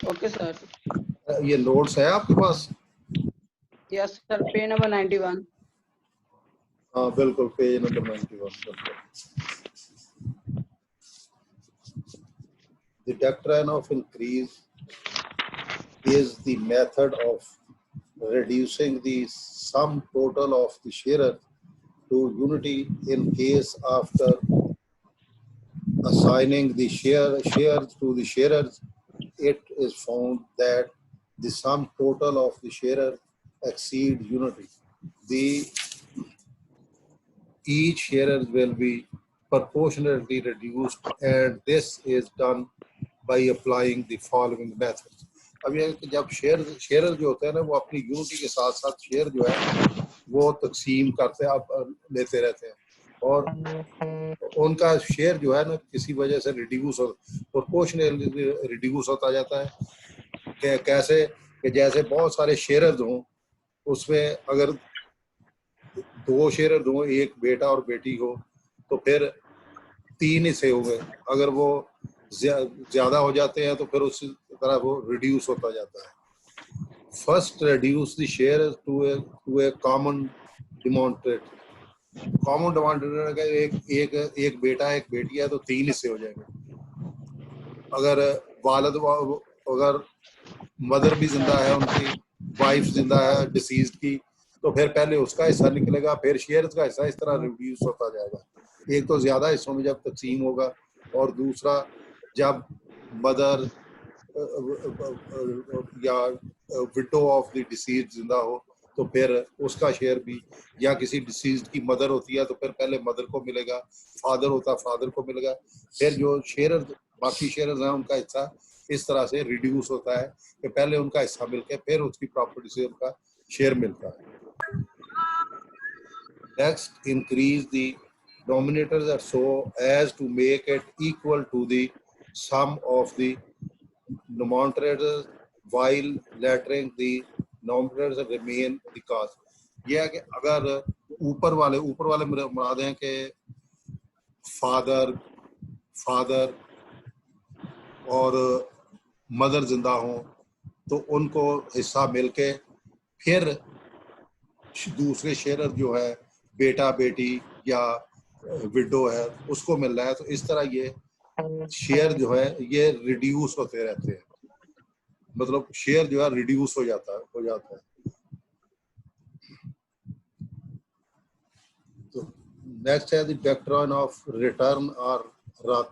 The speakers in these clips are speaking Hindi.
Okay sir. ये नोट्स है आपके पास? Yes sir, page number 91। हाँ बिल्कुल, page number 91। The doctrine of increase is the method of reducing the sum total of the sharer to unity in case after assigning the shares to the sharers, it is found that the sum total of the sharer exceed unity. Each sharer will be proportionately reduced, and this is done by applying the following methods. अब ये कि जब शेयर जो होते हैं ना, वो अपनी यूनिटी के साथ साथ शेयर जो है वो तकसीम करते हैं, आप लेते रहते हैं, और उनका शेयर जो है ना किसी वजह से रिड्यूस हो, प्रोपोर्शनली रिड्यूस होता जाता है। कैसे कि जैसे बहुत सारे शेयर्स हों, उसमें अगर दो शेयर्स हों, एक बेटा और बेटी हो, तो फिर 3 हिस्से हो गए। अगर वो ज्यादा हो जाते हैं तो फिर उसी तरह वो रिड्यूस होता जाता है। First reduce the share to a common demonstrator. Common demonstrator का एक बेटा एक बेटी है तो 3 हिस्से हो जाएंगे। अगर अगर मदर भी जिंदा है, उनकी वाइफ जिंदा है डिसीज्ड की, तो फिर पहले उसका हिस्सा निकलेगा, फिर शेयर्स का हिस्सा, इस तरह रिड्यूस होता जाएगा। एक तो ज्यादा हिस्सों में जब तकसीम होगा, और दूसरा जब मदर या विडो ऑफ द डिसीज्ड जिंदा हो, तो फिर उसका शेयर भी, या किसी डिसीज्ड की मदर होती है तो फिर पहले मदर को मिलेगा, फादर होता फादर को मिलेगा, फिर जो शेयर बाकी शेयर्स हैं उनका हिस्सा इस तरह से रिड्यूस होता है कि पहले उनका हिस्सा मिलके फिर उसकी प्रॉपर्टी से उनका शेयर मिलता है। Next, increase the denominators so as to make it equal to the sum of the numerators while lettering the denominators remain the cause। यह है कि अगर ऊपर वाले मुराद हैं कि फादर और मदर जिंदा हो, तो उनको हिस्सा मिलके फिर दूसरे शेयरर जो है बेटा बेटी या विडो है उसको मिल रहा है। तो इस तरह ये शेयर जो है ये रिड्यूस होते रहते हैं, मतलब शेयर जो है रिड्यूस हो जाता है। तो नेक्स्ट है द डॉक्ट्रिन ऑफ रिटर्न और रद्द।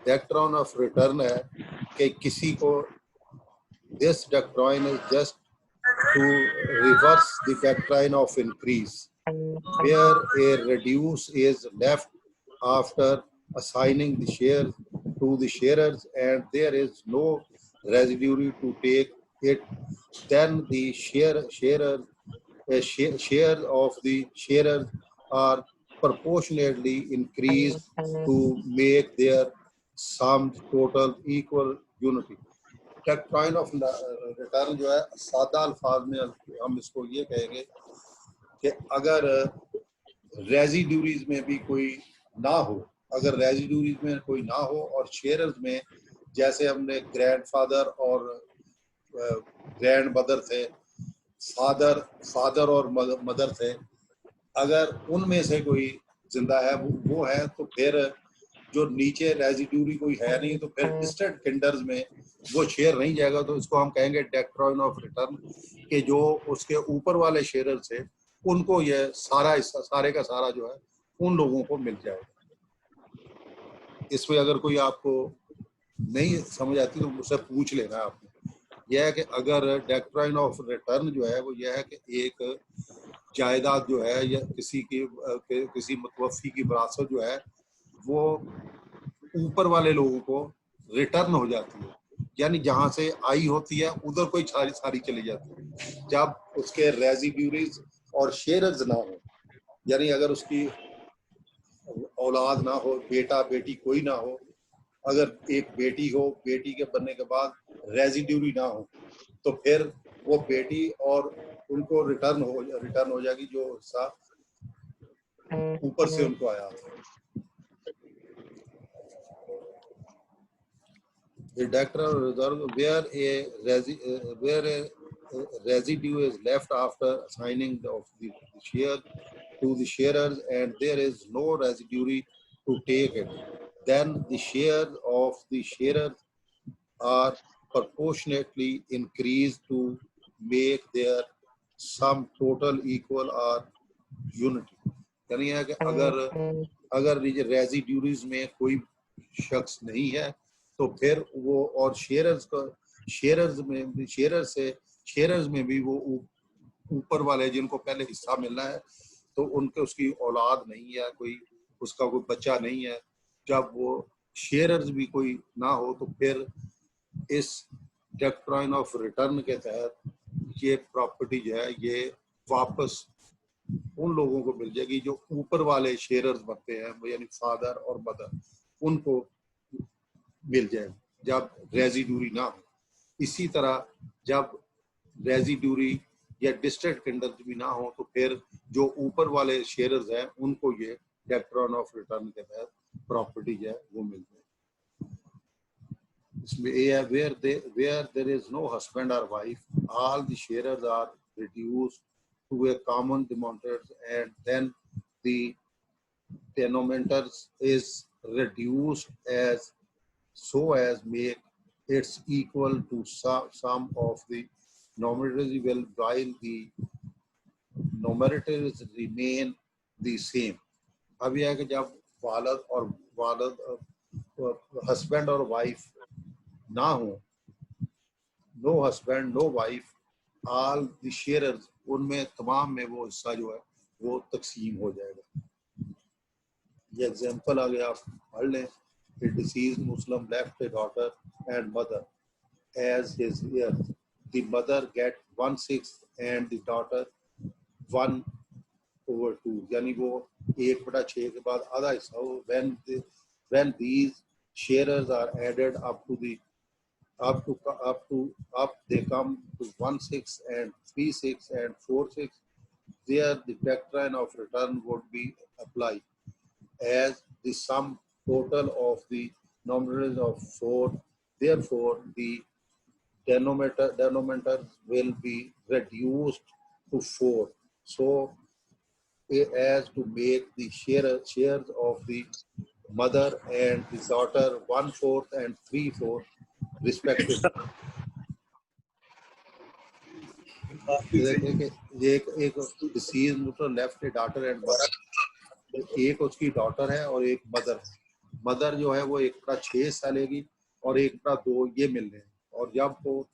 डॉक्ट्रिन ऑफ रिटर्न है कि किसी को, this doctrine is just to reverse the doctrine of increase, where a reduce is left after assigning the share to the sharers and there is no residue to take it, then the share of the sharers are proportionately increased to make their sum total equal unity। Doctrine of return जो है सादा अल्फाज में हम इसको ये कहेंगे कि अगर रेजिड्यूरीज में भी कोई ना हो, अगर रेजिड्यूरीज में कोई ना हो और शेयर्स में जैसे हमने ग्रैंडफादर और ग्रैंड मदर थे, फादर और मदर थे, अगर उनमें से कोई जिंदा है वो है, तो फिर जो नीचे रेजिड्यूरी कोई है नहीं, तो फिर डिस्टेंट किंडर्स में वो शेयर नहीं जाएगा। तो इसको हम कहेंगे डॉक्ट्रिन ऑफ रिटर्न, कि जो उसके ऊपर वाले शेयरर थे उनको ये सारा हिस्सा, सारे का सारा जो है उन लोगों को मिल जाएगा। इसमें अगर कोई आपको नहीं समझ आती तो मुझसे पूछ लेना आपने। यह है कि अगर डॉक्ट्रिन ऑफ रिटर्न जो है वो यह है कि एक जायदाद जो है या किसी मुतवफ़ी की विरासत जो है वो ऊपर वाले लोगों को रिटर्न हो जाती है, यानी जहां से आई होती है उधर कोई सारी चली जाती है। जब उसके रेजिड्यूरीज और शेयर्स ना हो, यानी अगर उसकी औलाद ना हो, बेटा बेटी कोई ना हो, अगर एक बेटी हो, बेटी के बनने के बाद रेजिड्यूरी ना हो, तो फिर वो बेटी और उनको रिटर्न हो जाएगी जो हिस्सा ऊपर से उनको आया। The doctoral reserve where a residue is left after assigning of the share to the sharers and there is no residue to take it, then the shares of the sharers are proportionately increased to make their sum total equal or unity. यानी है कि अगर रेजिड्यूरीज में कोई शख्स नहीं है तो फिर वो और शेयरर्स में भी वो ऊपर वाले जिनको पहले हिस्सा मिलना है तो उनके उसकी औलाद नहीं है, कोई उसका कोई बच्चा नहीं है, जब वो शेयरर्स भी कोई ना हो तो फिर इस डॉक्ट्राइन ऑफ रिटर्न के तहत ये प्रॉपर्टी जो है ये वापस उन लोगों को मिल जाएगी जो ऊपर वाले शेयरर्स बनते हैं, यानी फादर और मदर, उनको मिल जाएगी जब रेजिड्यूरी ना हो। इसी तरह जब रेजिड्यूरी या डिस्ट्रेक्ट किंडर्स भी ना हो तो फिर जो ऊपर वाले शेयरर्स हैं उनको ये डॉक्ट्राइन ऑफ रिटर्न के तहत प्रॉपर्टी जो है वो मिल जाएगी। इसमें ये है where there is no husband or wife, all the sharers are reduced to a common denominator and then the denominator is reduced as so as make it's equal to sum of the numerators while the numerators remain the same. अब यह है कि जब वालद हस्बैंड और वाइफ ना हो, no husband no wife, all the sharers, उनमें तमाम में वो हिस्सा जो है वो तकसीम हो जाएगा। ये एग्जांपल आ गया, आप पढ़ लें। A deceased Muslim left a daughter and mother as his heir. The mother get 1/6 and the daughter 1/2, यानी वो 1/6 के बाद आधा हिस्सा हो। When these sharers are added up they come to 1/6 and 3/6 and 4/6. There the doctrine of return would be applied as the sum total of the numerators of 4. Therefore, the denominator will be reduced to 4. So as to make the shares of the mother and the daughter 1/4 and 3/4 respectively. एक disease Muslim left A daughter and mother, एक उसकी डॉटर है और एक मदर जो है वो 1/6 हिस्सा लेगी और 1/2 ये मिल रहे हैं। और जब वो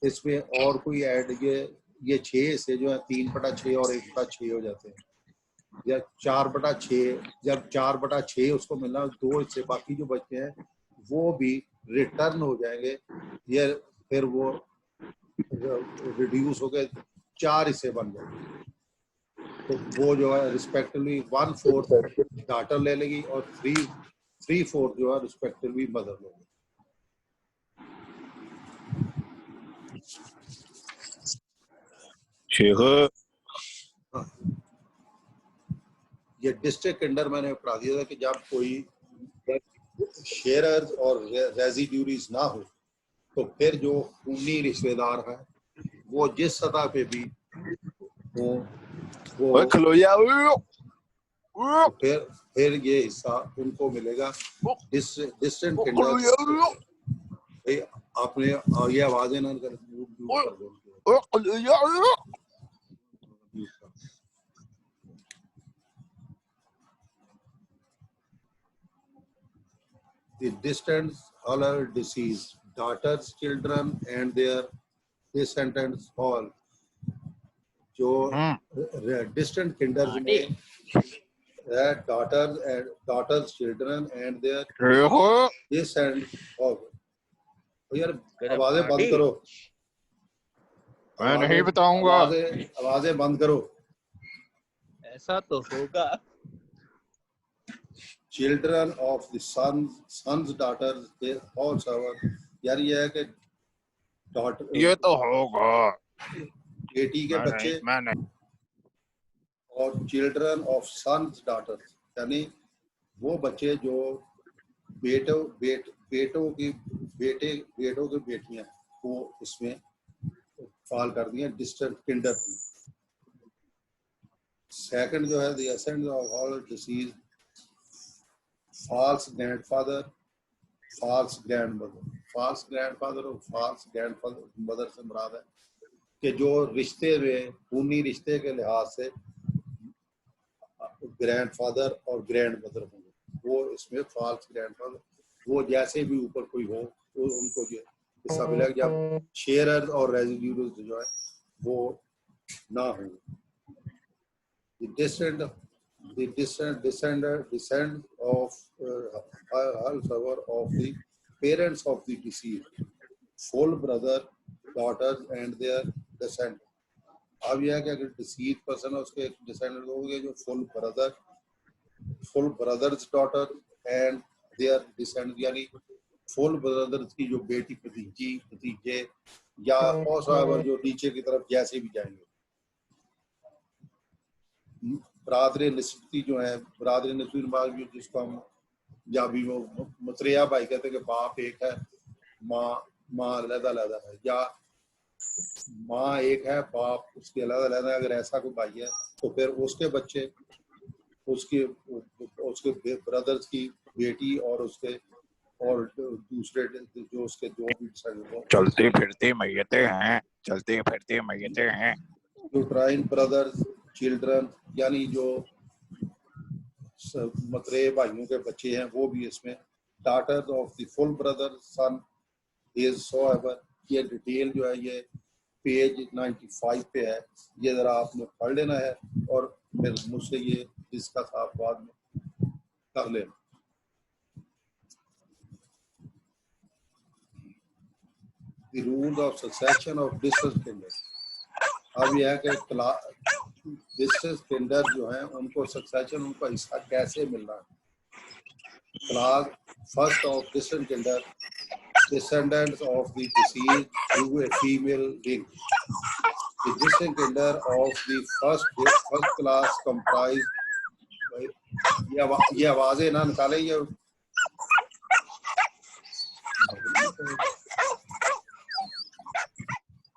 इसमें और कोई ऐड ये 6 हिस्से जो है 3/6 और 1/6 हो जाते हैं, या 4/6, जब 4/6 उसको मिलना, 2 हिस्से बाकी जो बचते हैं वो भी रिटर्न हो जाएंगे, ये फिर वो रिड्यूस होकर 4 हिस्से बन जाएंगे। तो वो जो है रिस्पेक्टिवली 1/4 डॉटर ले लेगी और 3/4 जो है रिस्पेक्टिवली मदर लेगी। ये डिस्ट्रिक्ट किंडर मैंने पढ़ा दिया था कि जब कोई शेयरर्स और रेजिड्यूरीज ना हो तो फिर जो खूनी रिश्तेदार है वो जिस सतह पे भी वो फिर ये हिस्सा उनको मिलेगा। डिस्टेंट किंडर, आपने ये आवाजें ना कर दो। The distant other deceased daughters, children, and their descendants all. जो distant kinders में daughters, children, and their descendants all. यार आवाजें बंद करो, मैं नहीं बताऊंगा। आवाजें बंद करो। ऐसा तो होगा। Children of the sons, daughters, they all serve. यार ये है कि डॉटर, ये तो होगा, बेटी के बच्चे और चिल्ड्रन ऑफ सन्स, डाटर्स, यानी वो बच्चे जो बेटों की बेटियां वो इसमें फॉल कर दी हैं डिस्टेंट किंडर में। सेकंड जो है the ascent of all deceased false grandfather, false grandmother. False grandfather और फॉल्स ग्रैंडमदर से मुराद है कि जो रिश्ते में खूनी रिश्ते के लिहाज से ग्रैंडफादर और ग्रैंडमदर होंगे, वो इसमें फॉल्स ग्रैंडफादर, वो जैसे भी ऊपर कोई हो तो उनको जो हिस्सा मिलेगा, जब शेयरर्स और रेजिड्यूल्स जो है वो ना होंगे। descend of however of the parents of the deceased, full brother, daughters and their descendants. अब यह है कि अगर डिसीज पर्सन है उसके डिसेंडेंट होंगे जो full brothers daughter and their descendant, यानी फुल ब्रदर्स की जो बेटी भतीजे या और जो नीचे की तरफ जैसे भी जाएंगे। बरादरी निस्बती जो है, बरादरी निस्बती जिसको हम या भी वो मतरिया भाई कहते हैं कि बाप एक है माँ अलग-अलग है, या माँ एक है बाप उसके अलग-अलग है। अगर ऐसा कोई भाई है तो फिर उसके बच्चे उसके ब्रदर्स की बेटी और उसके और दूसरे जो उसके दो भी चलती फिरती मैयतें हैं, चलती फिरती मैयतें हैं। यूट्राइन ब्रदर्स चिल्ड्रन, यानी जो मतरे भाइयों के बच्चे हैं वो भी इसमें। Daughters of the full brother son is so ever, ये डिटेल जो है ये पेज 95 पे है, ये जरा आपने पढ़ लेना है और फिर मुझसे ये डिस्कस आप बाद में कर लेना। The rules of succession of distant kindred। अब यह है कि डिस्टेंस किंडर जो है उनको सक्सेशन उनका हिस्सा कैसे मिल रहा है। Class first of distant Kinder descendants of the deceased through a female link। The distant kinder of the first class comprise, ये आवाजें ना निकालें, ये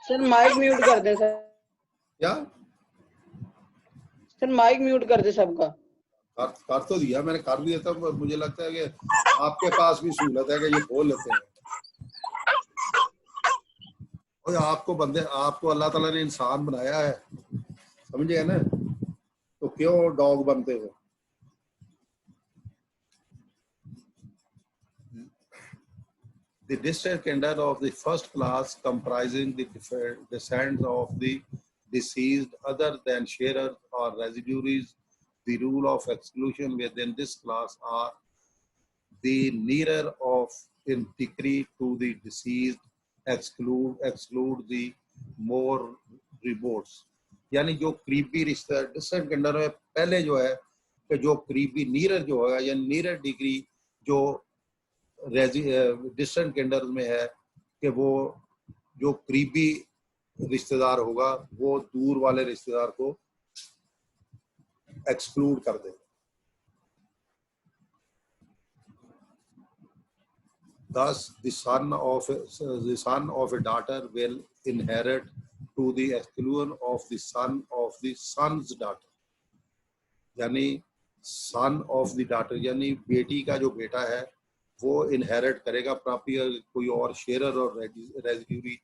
सर माइक म्यूट कर दे सर। क्या सर माइक म्यूट कर दे सबका। कर तो दिया मैंने, कर दिया था। मुझे लगता है कि आपके पास भी सहूलत है कि ये खोल लेते हैं। और आपको अल्लाह ताला ने इंसान बनाया है, समझे ना, तो क्यों डॉग बनते हो। The distant kinder of the first class comprising the descendants of the deceased other than sharers or residuaries. The rule of exclusion within this class are the nearer of in degree to the deceased exclude the more remote। यानी जो करीबी रिश्ता डिस्टेंट किंडर में पहले जो है कि जो करीबी नीरर जो होगा या नीरर डिग्री जो डिस्टेंट किंडर में है कि वो जो करीबी रिश्तेदार होगा वो दूर वाले रिश्तेदार को एक्सक्लूड कर देगा। Thus, the son of a daughter will inherit to the exclusion of the son's daughter। यानी son of the daughter यानी बेटी का जो बेटा है वो इनहेरिट करेगा प्रॉपर्टी। कोई और शेयरर और रेजिड्यूरी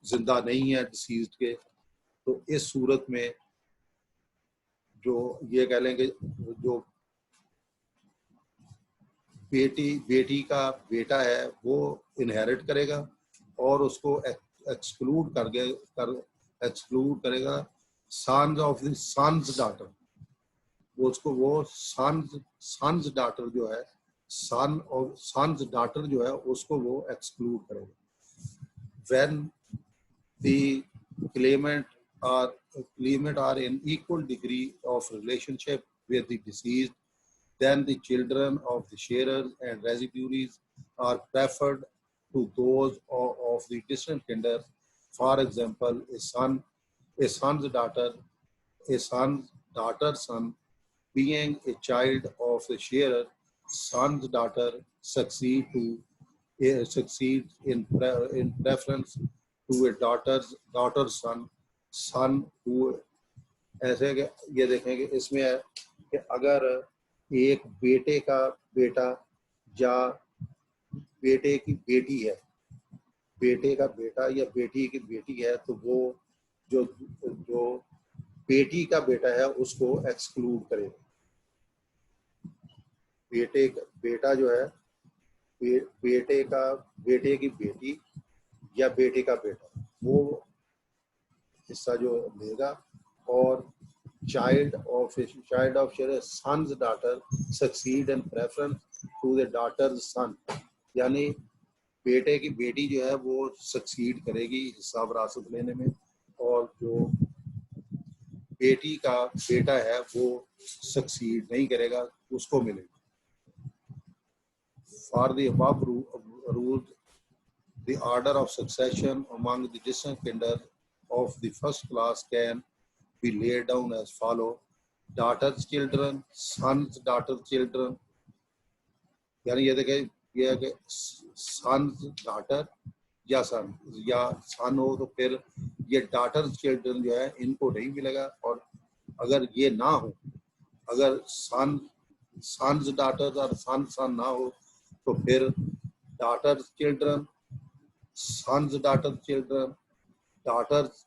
जिंदा नहीं है डिसीज्ड के, तो इस सूरत में जो ये कह लेंगे जो बेटी का बेटा है वो इनहेरिट करेगा और उसको एक्सक्लूड करेगा sons of the sons daughter. वो सन्स डॉटर जो है सन्स डॉटर जो है उसको वो एक्सक्लूड करेगा। When the claimant are in equal degree of relationship with the deceased, then the children of the sharers and residuaries are preferred to those of the distant kinder. For example, a son's daughter's son being a child of a sharer son's daughter succeed in preference to a daughter's son who, ऐसे कि ये देखें कि इसमें है कि अगर एक बेटे का बेटा या बेटे की बेटी है, बेटे का बेटा या बेटी की बेटी है, तो वो जो जो बेटी का बेटा है उसको एक्सक्लूड करेगा। बेटा जो है बेटे की बेटी या बेटे का बेटा वो हिस्सा जो लेगा। और child of son's daughter succeed in preference to the daughter's son, यानी बेटे की बेटी जो है वो सक्सीड करेगी हिस्सा विरासत लेने में, और जो बेटी का बेटा है वो सक्सीड नहीं करेगा, उसको मिलेगा। For the above rules, the order of succession among the distant kindred of the first class can be laid down as follow: daughter's children, son's daughter's children, यानी ये देखें ये है कि son's daughter या सन हो तो फिर ये daughter's children जो है इनको नहीं मिलेगा। और अगर ये ना हो, अगर son's daughters और son ना हो तो फिर daughter's children, son's daughter's children, daughter's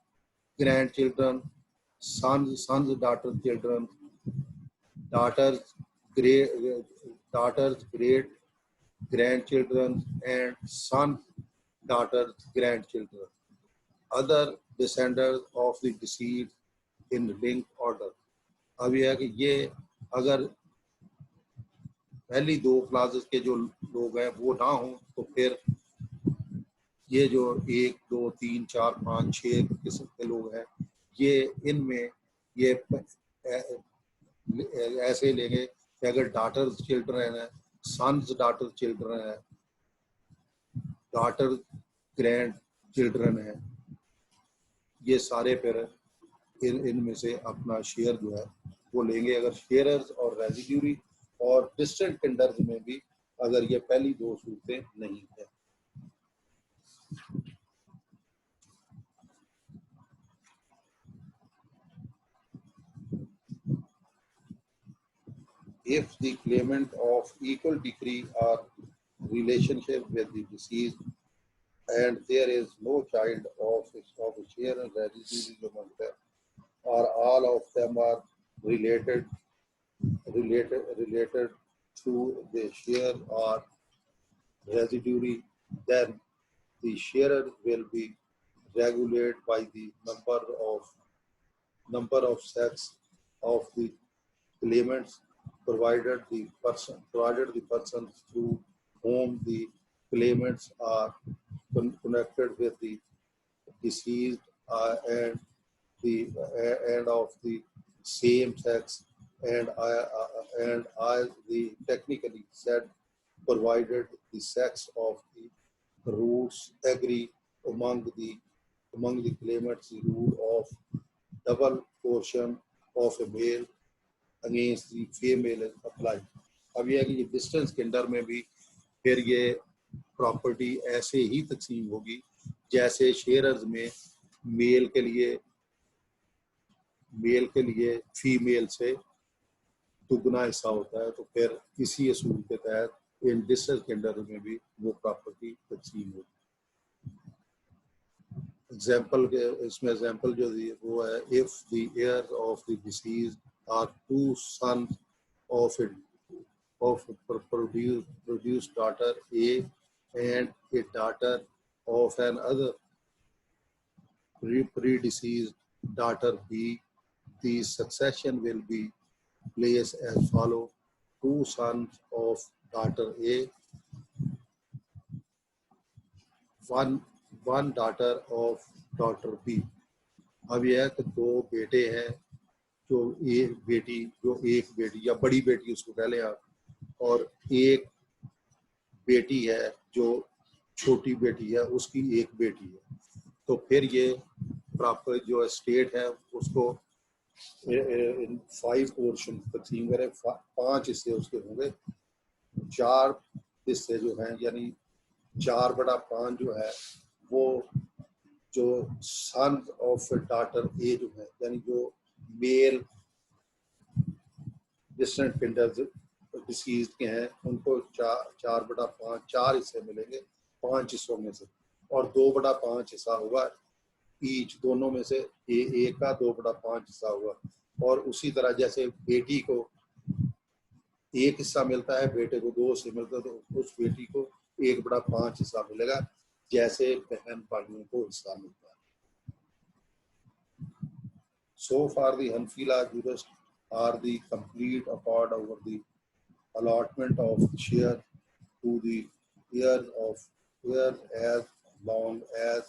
grandchildren, son's daughter's children, daughter's great grandchildren, and son's daughter's grandchildren, other descendants of the deceased in linked order। अब यह है कि ये अगर पहली दो क्लासेस के जो लोग हैं वो ना हो तो फिर ये जो 1 2 3 4 5 6 किस्म के लोग हैं ये इनमें ये ऐसे लेंगे कि अगर डॉटर्स चिल्ड्रन है, सन्स डॉटर चिल्ड्रन है, डॉटर ग्रैंड चिल्ड्रन है, ये सारे फिर इनमें से अपना शेयर जो है वो लेंगे। अगर शेयरर्स और रेजिड्यूरी और डिस्टेंट किंडर्स में भी अगर ये पहली दो सूरतें नहीं है। If the claimant of equal degree or relationship with the deceased and there is no child of a share and residuary among them, or all of them are related to the share or residuary, then the sharer will be regulated by the number of sex of the claimants, provided the person through whom the claimants are connected with the deceased and of the same sex, and as the technically said, provided the sex of the roots agree among the claimants, the rule of double portion of a male against the female is applied। अब यह है कि डिस्टेंस के अंदर में भी फिर ये प्रॉपर्टी ऐसे ही तकसीम होगी जैसे शेयरर्स में मेल के लिए फीमेल से दुगना हिस्सा होता है, तो फिर इसी असूल के तहत इन डिस्टेंस के अंदर में भी वो प्रॉपर्टी तकसीम होगी। एग्जाम्पल के इसमें एग्जाम्पल जो दी वो है, if the heirs of the deceased are two sons of produced daughter A and a daughter of another predeceased daughter B, the succession will be placed as follow: two sons of daughter A, one daughter of daughter B। अब यह है कि दो बेटे हैं, जो एक बेटी या बड़ी बेटी उसको कह लें आप, और एक बेटी है जो छोटी बेटी है उसकी एक बेटी है, तो फिर ये प्रॉपर जो स्टेट है उसको इन 5 पोर्शन तकसीम करें, 5 हिस्से उसके होंगे। 4 हिस्से जो हैं, यानी 4/5 जो है वो जो सन ऑफ डॉटर ए जो है, यानी जो मेल डिस्टेंट पिंडर्स डिसीज के हैं, उनको 4/5 4 हिस्से मिलेंगे 5 हिस्सों में से, और 2/5 हिस्सा होगा ईच, दोनों में से ए का 2/5 हिस्सा होगा। और उसी तरह जैसे बेटी को 1 हिस्सा मिलता है, बेटे को 2 हिस्से मिलता है, तो उस बेटी को 1/5 हिस्सा मिलेगा, जैसे बहन भाइयों को हिस्सा मिलता है। So far the Hanfila jurists are the complete accord over the allotment of share to the heirs as long as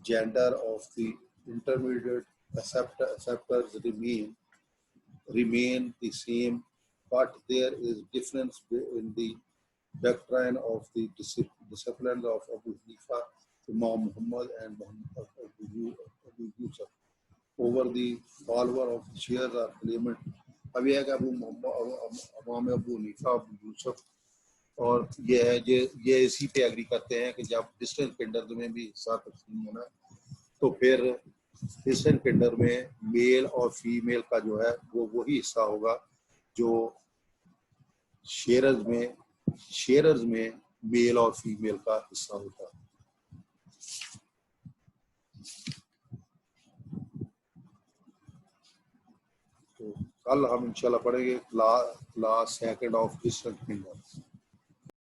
gender of the intermediate acceptors remain the same, but there is difference in the doctrine of the disciplines of Abu Hanifa, Imam Muhammad, and Abu Yusuf over the follower of shares or claimant. अब यह है कि इमाम अबू हनीफा, अबू यूसुफ और ये इसी पे एग्री करते हैं कि जब डिस्टेंट पिंडर में भी हिस्सा तकसीम होना है, तो फिर डिस्टेंट पिंडर में मेल और फीमेल का जो है वो वही हिस्सा होगा जो शेयरर्स में मेल और फीमेल का हिस्सा होता है। तो कल हम इंशाल्लाह पढ़ेंगे class second of distant Pindar.